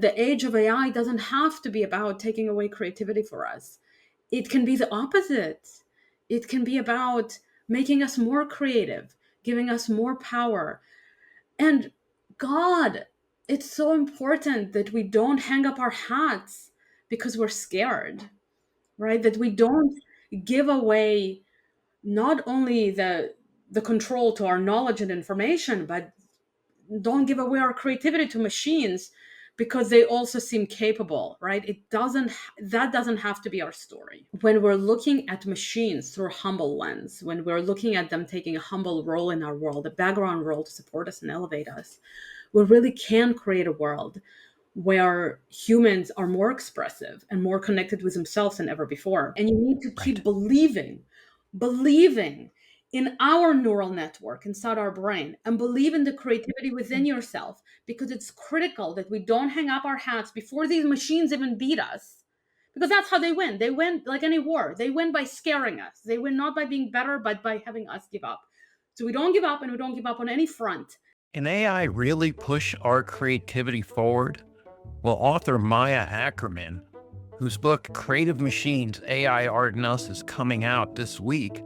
the age of AI doesn't have to be about taking away creativity for us. It can be the opposite. It can be about making us more creative, giving us more power. And God, it's so important that we don't hang up our hats because we're scared, right? That we don't give away not only the control to our knowledge and information, but don't give away our creativity to machines because they also seem capable, right? That doesn't have to be our story. When we're looking at machines through a humble lens, when we're looking at them taking a humble role in our world, a background role to support us and elevate us, we really can create a world where humans are more expressive and more connected with themselves than ever before. And you need to Right. keep believing in our neural network inside our brain and believe in the creativity within yourself, because it's critical that we don't hang up our hats before these machines even beat us. Because that's how they win. They win like any war. They win by scaring us. They win not by being better, but by having us give up. So we don't give up, and we don't give up on any front. Can AI really push our creativity forward? Well, author Maya Ackerman, whose book Creative Machines, AI, Art, and Us is coming out this week,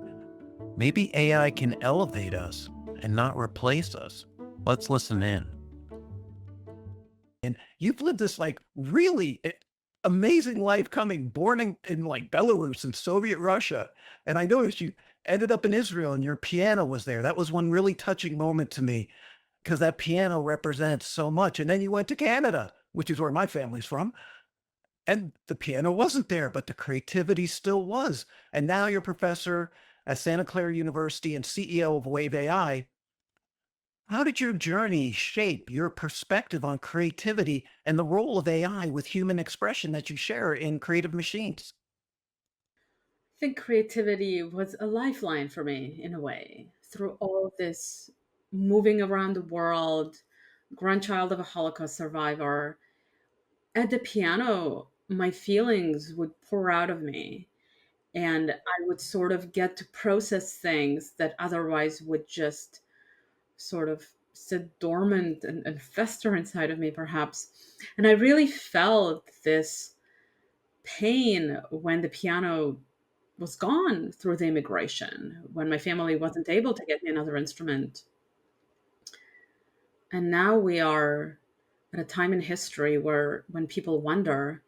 maybe AI can elevate us and not replace us. Let's listen in. And you've lived this like really amazing life coming, born in like Belarus and Soviet Russia. And I noticed you ended up in Israel and your piano was there. That was one really touching moment to me because that piano represents so much. And then you went to Canada, which is where my family's from. And the piano wasn't there, but the creativity still was. And now you're a professor at Santa Clara University and CEO of WaveAI. How did your journey shape your perspective on creativity and the role of AI with human expression that you share in Creative Machines? I think creativity was a lifeline for me in a way through all of this moving around the world, grandchild of a Holocaust survivor. At the piano, my feelings would pour out of me, and I would sort of get to process things that otherwise would just sort of sit dormant and fester inside of me, perhaps. And I really felt this pain when the piano was gone through the immigration, when my family wasn't able to get me another instrument. And now we are at a time in history where when people wonder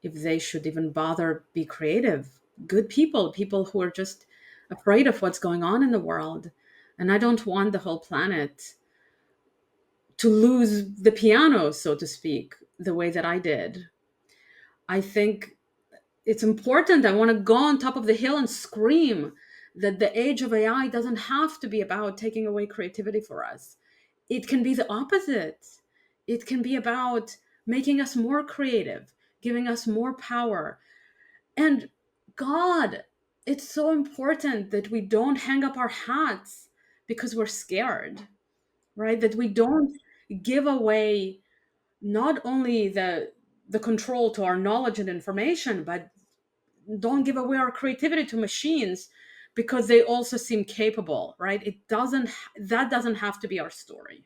if they should even bother be creative, good people who are just afraid of what's going on in the world. And I don't want the whole planet to lose the piano, so to speak, the way that I did. I think it's important. I want to go on top of the hill and scream that the age of AI doesn't have to be about taking away creativity for us. It can be the opposite. It can be about making us more creative, giving us more power. And God, it's so important that we don't hang up our hats because we're scared, right? That we don't give away not only the control to our knowledge and information, but don't give away our creativity to machines because they also seem capable, right? That doesn't have to be our story.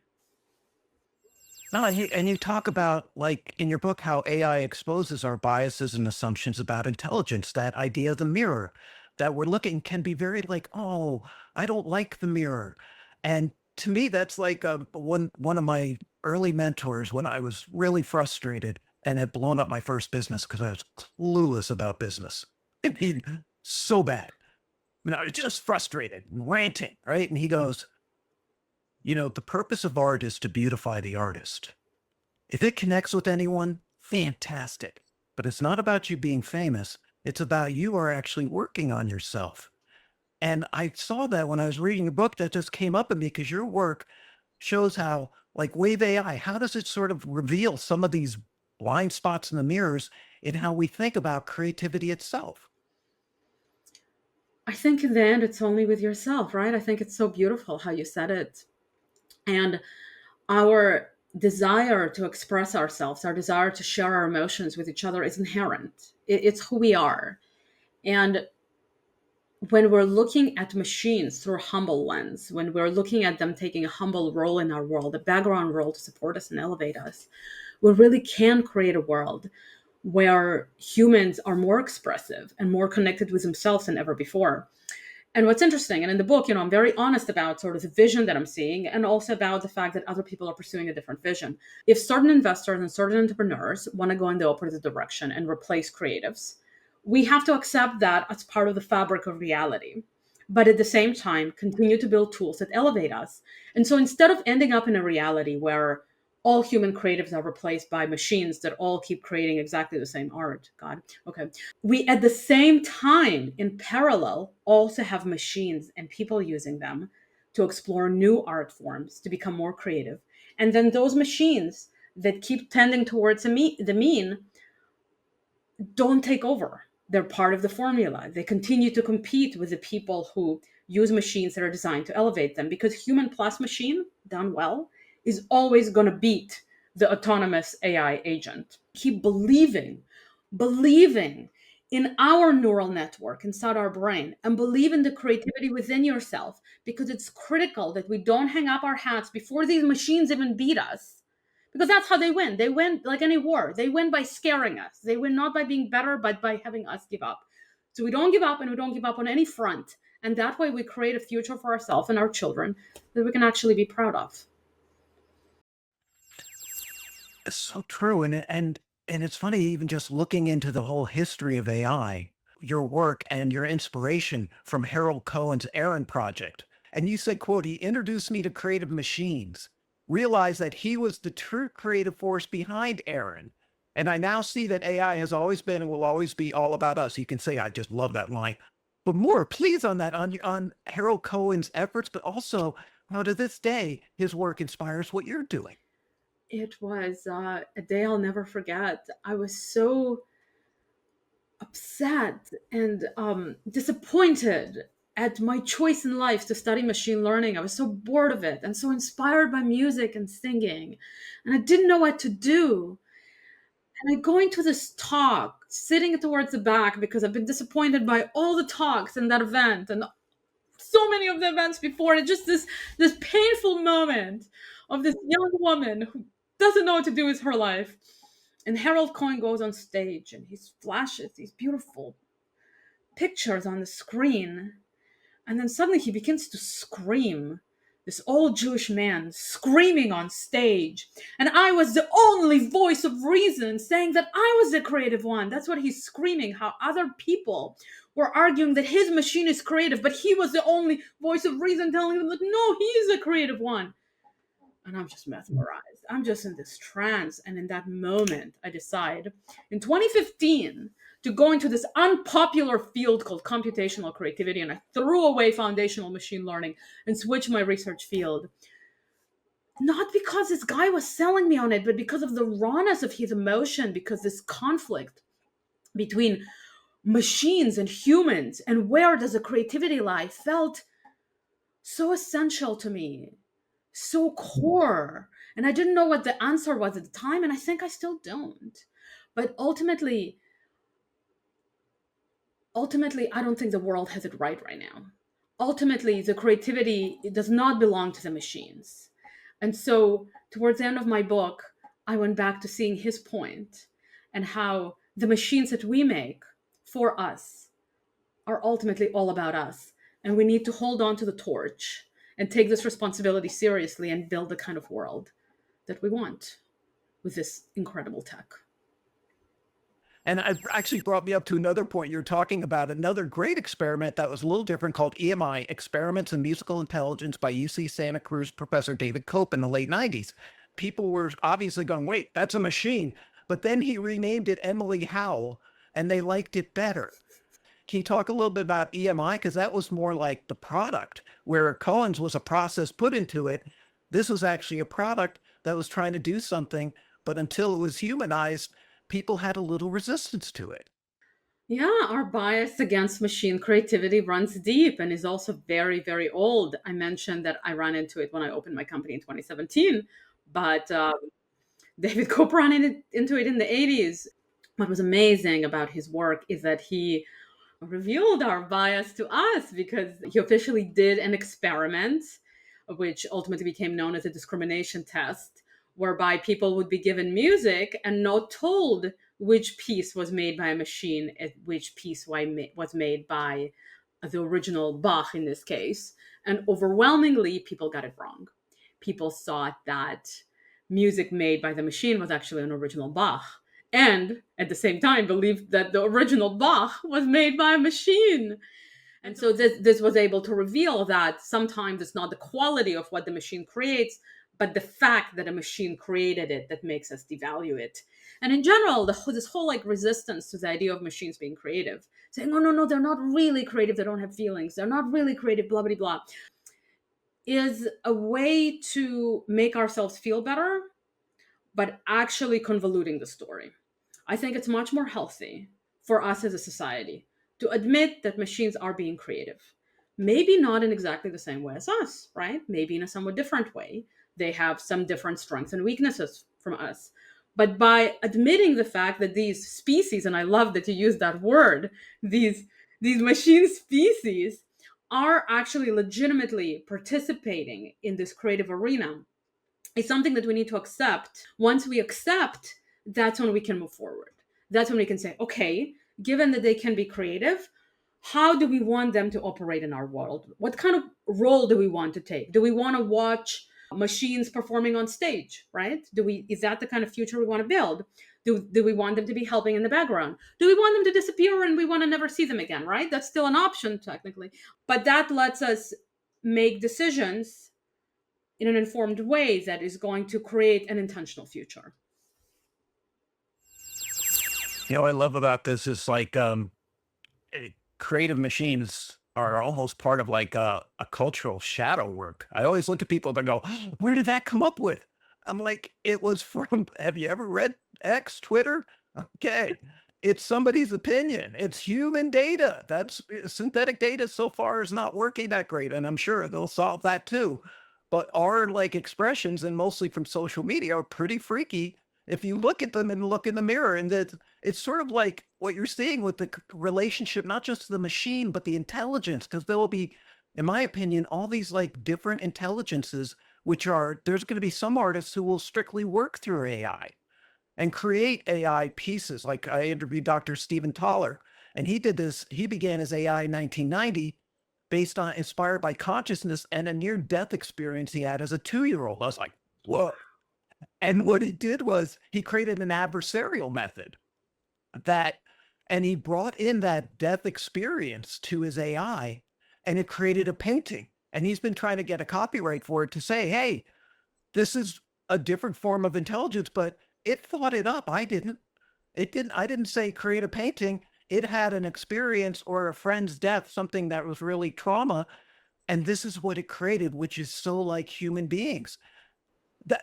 No, and you talk about, like in your book, how AI exposes our biases and assumptions about intelligence. That idea of the mirror that we're looking can be very like, oh, I don't like the mirror. And to me, that's like one of my early mentors when I was really frustrated and had blown up my first business because I was clueless about business. I mean, so bad. I mean, I was just frustrated and ranting, right? And he goes, the purpose of art is to beautify the artist. If it connects with anyone, fantastic. But it's not about you being famous. It's about you are actually working on yourself. And I saw that when I was reading a book that just came up in me because your work shows how, like Wave AI, how does it sort of reveal some of these blind spots in the mirrors in how we think about creativity itself? I think in the end, it's only with yourself, right? I think it's so beautiful how you said it. And our desire to express ourselves, our desire to share our emotions with each other is inherent. It's who we are. And when we're looking at machines through a humble lens, when we're looking at them taking a humble role in our world, a background role to support us and elevate us, we really can create a world where humans are more expressive and more connected with themselves than ever before. And what's interesting, and in the book, I'm very honest about sort of the vision that I'm seeing and also about the fact that other people are pursuing a different vision. If certain investors and certain entrepreneurs want to go in the opposite direction and replace creatives, we have to accept that as part of the fabric of reality. But at the same time, continue to build tools that elevate us. And so instead of ending up in a reality where all human creatives are replaced by machines that all keep creating exactly the same art, God, okay, we at the same time in parallel also have machines and people using them to explore new art forms to become more creative, and then those machines that keep tending towards the mean don't take over. They're part of the formula. They continue to compete with the people who use machines that are designed to elevate them, because human plus machine done well is always going to beat the autonomous AI agent. Keep believing in our neural network inside our brain, and believe in the creativity within yourself, because it's critical that we don't hang up our hats before these machines even beat us, because that's how they win. They win like any war. They win by scaring us. They win not by being better, but by having us give up. So we don't give up, and we don't give up on any front. And that way we create a future for ourselves and our children that we can actually be proud of. It's so true. And it's funny, even just looking into the whole history of AI, your work and your inspiration from Harold Cohen's Aaron project. And you said, quote, he introduced me to creative machines, realized that he was the true creative force behind Aaron. And I now see that AI has always been and will always be all about us. You can say, I just love that line. But more, please, on that, on Harold Cohen's efforts, but also how to this day his work inspires what you're doing. It was a day I'll never forget. I was so upset and disappointed at my choice in life to study machine learning. I was so bored of it and so inspired by music and singing, and I didn't know what to do. And I going to this talk, sitting towards the back because I've been disappointed by all the talks in that event and so many of the events before. And just this painful moment of this young woman who doesn't know what to do with her life. And Harold Cohen goes on stage and he flashes these beautiful pictures on the screen. And then suddenly he begins to scream. This old Jewish man screaming on stage. And I was the only voice of reason saying that I was the creative one. That's what he's screaming, how other people were arguing that his machine is creative, but he was the only voice of reason telling them that no, he's the creative one. And I'm just mesmerized. I'm just in this trance. And in that moment, I decide in 2015 to go into this unpopular field called computational creativity. And I threw away foundational machine learning and switched my research field. Not because this guy was selling me on it, but because of the rawness of his emotion, because this conflict between machines and humans and where does the creativity lie felt so essential to me, so core. And I didn't know what the answer was at the time, and I think I still don't. But ultimately, I don't think the world has it right now. Ultimately, the creativity, it does not belong to the machines. And so towards the end of my book, I went back to seeing his point and how the machines that we make for us are ultimately all about us. And we need to hold on to the torch and take this responsibility seriously and build the kind of world that we want with this incredible tech. And it actually brought me up to another point. You're talking about another great experiment that was a little different called EMI, Experiments in Musical Intelligence by UC Santa Cruz professor David Cope in the late 90s. People were obviously going, wait, that's a machine. But then he renamed it Emily Howell, and they liked it better. Can you talk a little bit about EMI? Because that was more like the product, where Cohen's was a process put into it. This was actually a product that was trying to do something, but until it was humanized, people had a little resistance to it. Yeah, our bias against machine creativity runs deep and is also very, very old. I mentioned that I ran into it when I opened my company in 2017, but David Cope ran into it in the 80s. What was amazing about his work is that he revealed our bias to us because he officially did an experiment, which ultimately became known as a discrimination test, whereby people would be given music and not told which piece was made by a machine and which piece was made by the original Bach in this case. And overwhelmingly, people got it wrong. People thought that music made by the machine was actually an original Bach, and at the same time believed that the original Bach was made by a machine. And so this was able to reveal that sometimes it's not the quality of what the machine creates, but the fact that a machine created it that makes us devalue it. And in general, this whole like resistance to the idea of machines being creative, saying, oh, no, they're not really creative. They don't have feelings. They're not really creative, blah, blah, blah, is a way to make ourselves feel better, but actually convoluting the story. I think it's much more healthy for us as a society to admit that machines are being creative. Maybe not in exactly the same way as us, right? Maybe in a somewhat different way. They have some different strengths and weaknesses from us. But by admitting the fact that these species, and I love that you use that word, these machine species are actually legitimately participating in this creative arena, is something that we need to accept. Once we accept, that's when we can move forward. That's when we can say, okay, given that they can be creative, how do we want them to operate in our world? What kind of role do we want to take? Do we want to watch machines performing on stage, right? Is that the kind of future we want to build? Do we want them to be helping in the background? Do we want them to disappear and we want to never see them again, right? That's still an option technically. But that lets us make decisions in an informed way that is going to create an intentional future. I love about this is like creative machines are almost part of like a cultural shadow work. I always look at people that go, where did that come up with? I'm like, it was from, have you ever read X, Twitter? Okay. It's somebody's opinion. It's human data. That's synthetic data so far is not working that great. And I'm sure they'll solve that too. But our like expressions and mostly from social media are pretty freaky if you look at them and look in the mirror, and that it's sort of like what you're seeing with the relationship, not just to the machine, but the intelligence, because there will be, in my opinion, all these like different intelligences, which are, there's going to be some artists who will strictly work through AI and create AI pieces. Like I interviewed Dr. Stephen Toller, and he did this, he began his AI in 1990 based on, inspired by consciousness and a near death experience he had as a 2-year-old. I was like, whoa. And what he did was he created an adversarial method that, and he brought in that death experience to his AI, and it created a painting. And he's been trying to get a copyright for it to say, hey, this is a different form of intelligence, but it thought it up. I didn't. I didn't say create a painting. It had an experience or a friend's death, something that was really trauma. And this is what it created, which is so like human beings.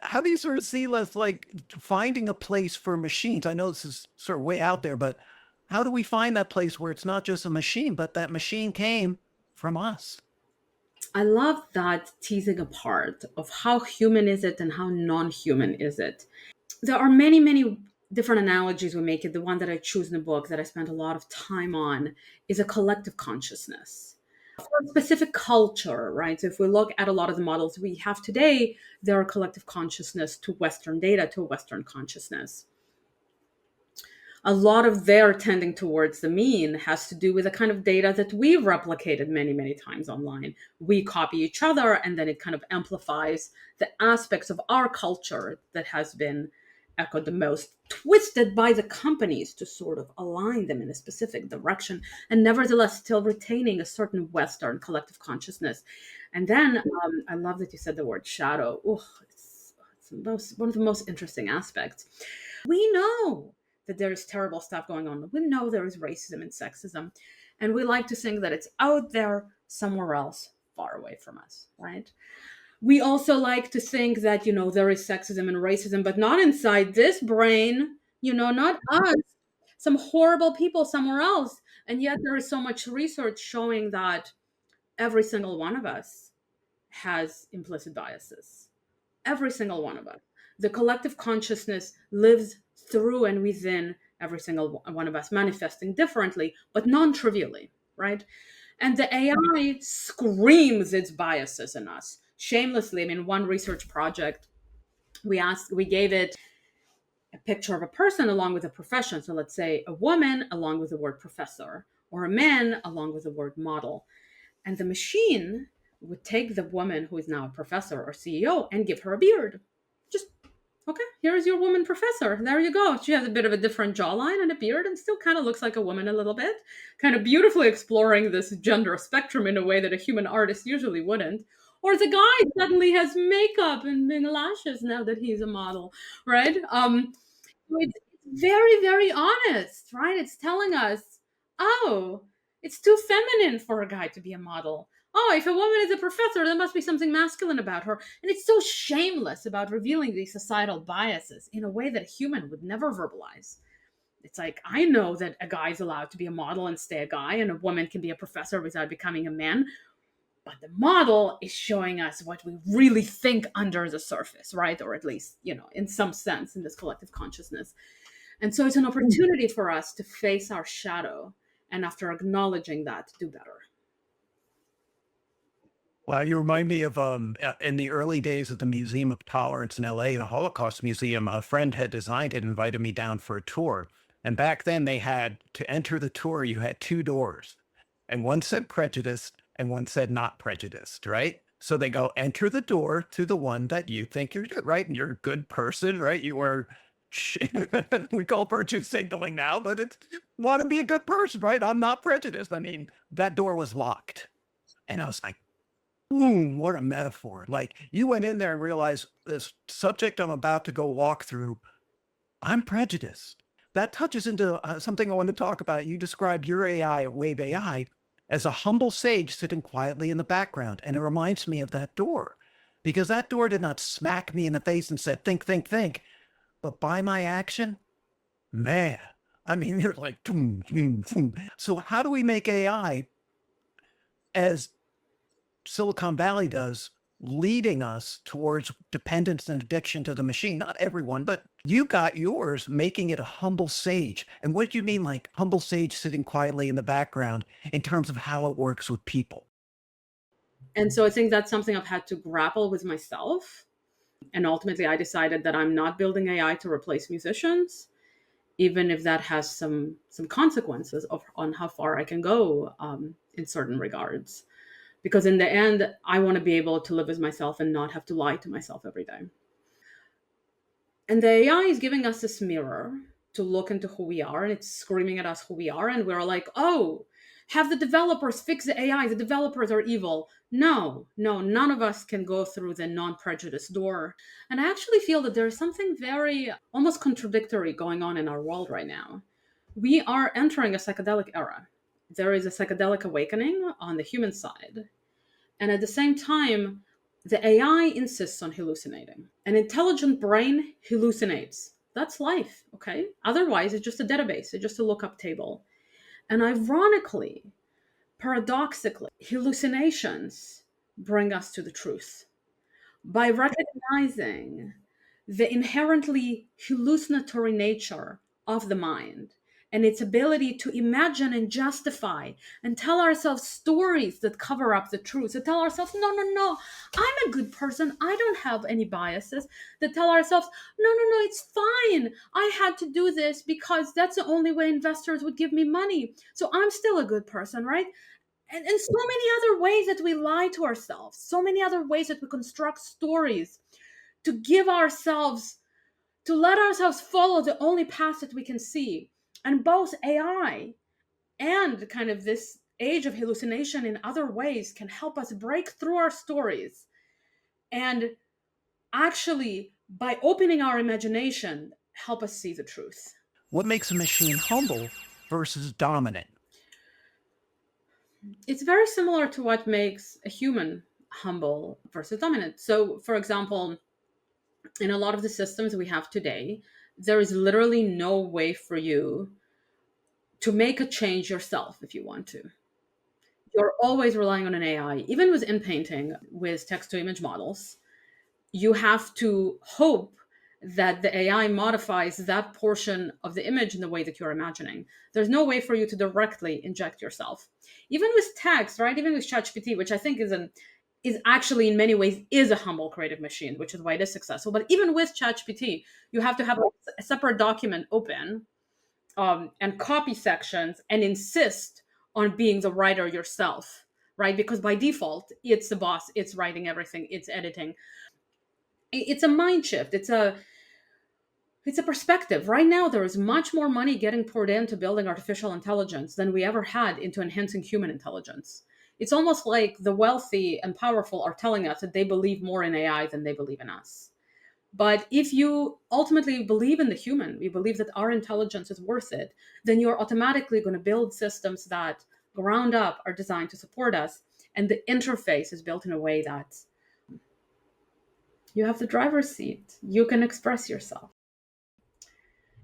How do you sort of see less like finding a place for machines? I know this is sort of way out there, but how do we find that place where it's not just a machine, but that machine came from us? I love that teasing apart of how human is it and how non-human is it. There are many, many different analogies we make it. The one that I choose in the book that I spent a lot of time on is a collective consciousness for a specific culture, right? So if we look at a lot of the models we have today, there are collective consciousness to Western data, to Western consciousness. A lot of their tending towards the mean has to do with the kind of data that we've replicated many, many times online. We copy each other, and then it kind of amplifies the aspects of our culture that has been echoed the most, twisted by the companies to sort of align them in a specific direction, and nevertheless still retaining a certain Western collective consciousness. And then I love that you said the word shadow. It's one of the most interesting aspects. We know that there is terrible stuff going on. We know there is racism and sexism. And we like to think that it's out there somewhere else, far away from us, right? We also like to think that, there is sexism and racism, but not inside this brain, not us, some horrible people somewhere else. And yet there is so much research showing that every single one of us has implicit biases. Every single one of us. The collective consciousness lives through and within every single one of us, manifesting differently, but non-trivially, right? And the AI screams its biases in us shamelessly. I mean, one research project We gave it a picture of a person along with a profession. So let's say a woman along with the word professor, or a man along with the word model. And the machine would take the woman who is now a professor or CEO and give her a beard. Just, okay, here's your woman professor. There you go. She has a bit of a different jawline and a beard and still kind of looks like a woman a little bit, kind of beautifully exploring this gender spectrum in a way that a human artist usually wouldn't. Or the guy suddenly has makeup and lashes now that he's a model, right? So it's very, very honest, right? It's telling us, oh, it's too feminine for a guy to be a model. Oh, if a woman is a professor, there must be something masculine about her. And it's so shameless about revealing these societal biases in a way that a human would never verbalize. It's like, I know that a guy is allowed to be a model and stay a guy, and a woman can be a professor without becoming a man. But the model is showing us what we really think under the surface, right? Or at least, in some sense, in this collective consciousness. And so it's an opportunity for us to face our shadow, and after acknowledging that, do better. Well, you remind me of in the early days of the Museum of Tolerance in LA, the Holocaust Museum, a friend had designed it and invited me down for a tour. And back then they had to enter the tour, you had two doors. And one said prejudiced and one said not prejudiced, right? So they go enter the door to the one that you think you're good, right? And you're a good person, right? You were we call virtue signaling now, but it's want to be a good person, right? I'm not prejudiced. I mean, that door was locked. And I was like, what a metaphor. Like you went in there and realized this subject I'm about to go walk through, I'm prejudiced. That touches into something I want to talk about. You described your AI, Wave AI, as a humble sage sitting quietly in the background. And it reminds me of that door because that door did not smack me in the face and said, think, think, think. But by my action, man, I mean, you're like, boom, boom, boom. So how do we make AI as Silicon Valley does, leading us towards dependence and addiction to the machine? Not everyone, but you got yours, making it a humble sage. And what do you mean, like humble sage sitting quietly in the background in terms of how it works with people? And so I think that's something I've had to grapple with myself. And ultimately, I decided that I'm not building AI to replace musicians, even if that has some consequences on how far I can go in certain regards. Because in the end, I want to be able to live as myself and not have to lie to myself every day. And the AI is giving us this mirror to look into who we are, and it's screaming at us who we are. And we're like, oh, have the developers fix the AI. The developers are evil. No, none of us can go through the non-prejudice door. And I actually feel that there's something very almost contradictory going on in our world right now. We are entering a psychedelic era. There is a psychedelic awakening on the human side. And at the same time, the AI insists on hallucinating. An intelligent brain hallucinates. That's life, okay? Otherwise, it's just a database, it's just a lookup table. And ironically, paradoxically, hallucinations bring us to the truth. By recognizing the inherently hallucinatory nature of the mind and its ability to imagine and justify and tell ourselves stories that cover up the truth, to tell ourselves, no, I'm a good person, I don't have any biases, that tell ourselves, no, it's fine, I had to do this because that's the only way investors would give me money, so I'm still a good person, right? And so many other ways that we lie to ourselves, so many other ways that we construct stories to give ourselves, to let ourselves follow the only path that we can see. And both AI and kind of this age of hallucination in other ways can help us break through our stories. And actually, by opening our imagination, help us see the truth. What makes a machine humble versus dominant? It's very similar to what makes a human humble versus dominant. So, for example, in a lot of the systems we have today, there is literally no way for you to make a change yourself if you want to. You're always relying on an AI. Even with in painting, with text to image models, you have to hope that the AI modifies that portion of the image in the way that you're imagining. There's no way for you to directly inject yourself. Even with text, right? Even with ChatGPT, which I think is is actually in many ways is a humble creative machine, which is why it is successful. But even with ChatGPT, you have to have a separate document open, and copy sections and insist on being the writer yourself, right? Because by default, it's the boss, it's writing everything, it's editing. It's a mind shift. It's a perspective. Right now, there is much more money getting poured into building artificial intelligence than we ever had into enhancing human intelligence. It's almost like the wealthy and powerful are telling us that they believe more in AI than they believe in us. But if you ultimately believe in the human, you believe that our intelligence is worth it, then you're automatically going to build systems that ground up are designed to support us. And the interface is built in a way that you have the driver's seat. You can express yourself.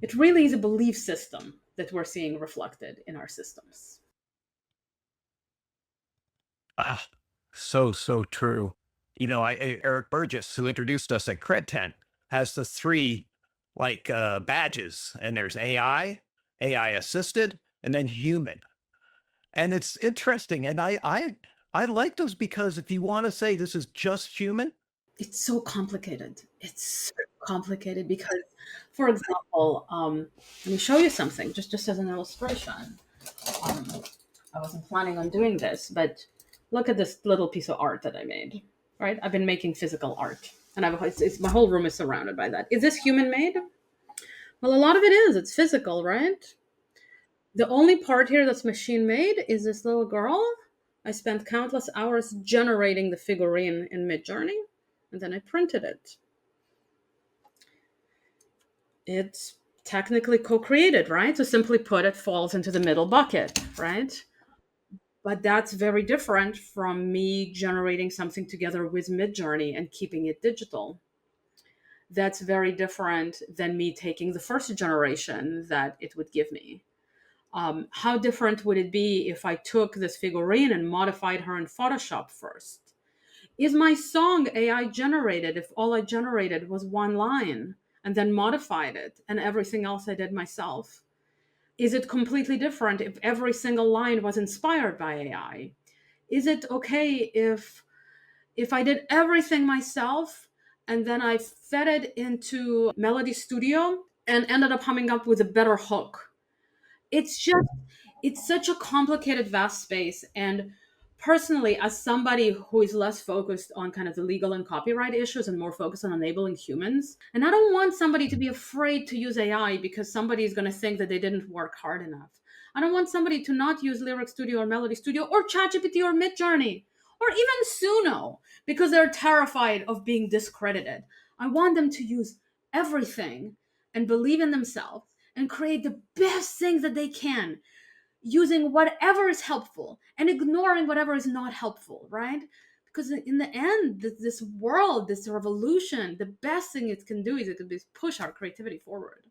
It really is a belief system that we're seeing reflected in our systems. Ah, so, so true. Eric Burgess, who introduced us at CredTent, has the three badges, and there's AI assisted, and then human. And it's interesting. And I like those because if you want to say this is just human, It's so complicated. It's so complicated because, for example, let me show you something just as an illustration. Um, I wasn't planning on doing this, but look at this little piece of art that I made. Right, I've been making physical art, and my whole room is surrounded by that. Is this human made? Well, a lot of it is. It's physical, right? The only part here that's machine made is this little girl. I spent countless hours generating the figurine in Midjourney, and then I printed it. It's technically co-created, right? So simply put, it falls into the middle bucket, right? But that's very different from me generating something together with Midjourney and keeping it digital. That's very different than me taking the first generation that it would give me. How different would it be if I took this figurine and modified her in Photoshop first? Is my song AI generated if all I generated was one line and then modified it and everything else I did myself? Is it completely different if every single line was inspired by AI? Is it okay if I did everything myself and then I fed it into Melody Studio and ended up coming up with a better hook? It's just, it's such a complicated, vast space. And personally, as somebody who is less focused on kind of the legal and copyright issues and more focused on enabling humans, and I don't want somebody to be afraid to use AI because somebody is going to think that they didn't work hard enough. I don't want somebody to not use Lyric Studio or Melody Studio or ChatGPT or Midjourney or even Suno because they're terrified of being discredited. I want them to use everything and believe in themselves and create the best things that they can using whatever is helpful and ignoring whatever is not helpful, right? Because in the end, this world, this revolution, the best thing it can do is it can push our creativity forward.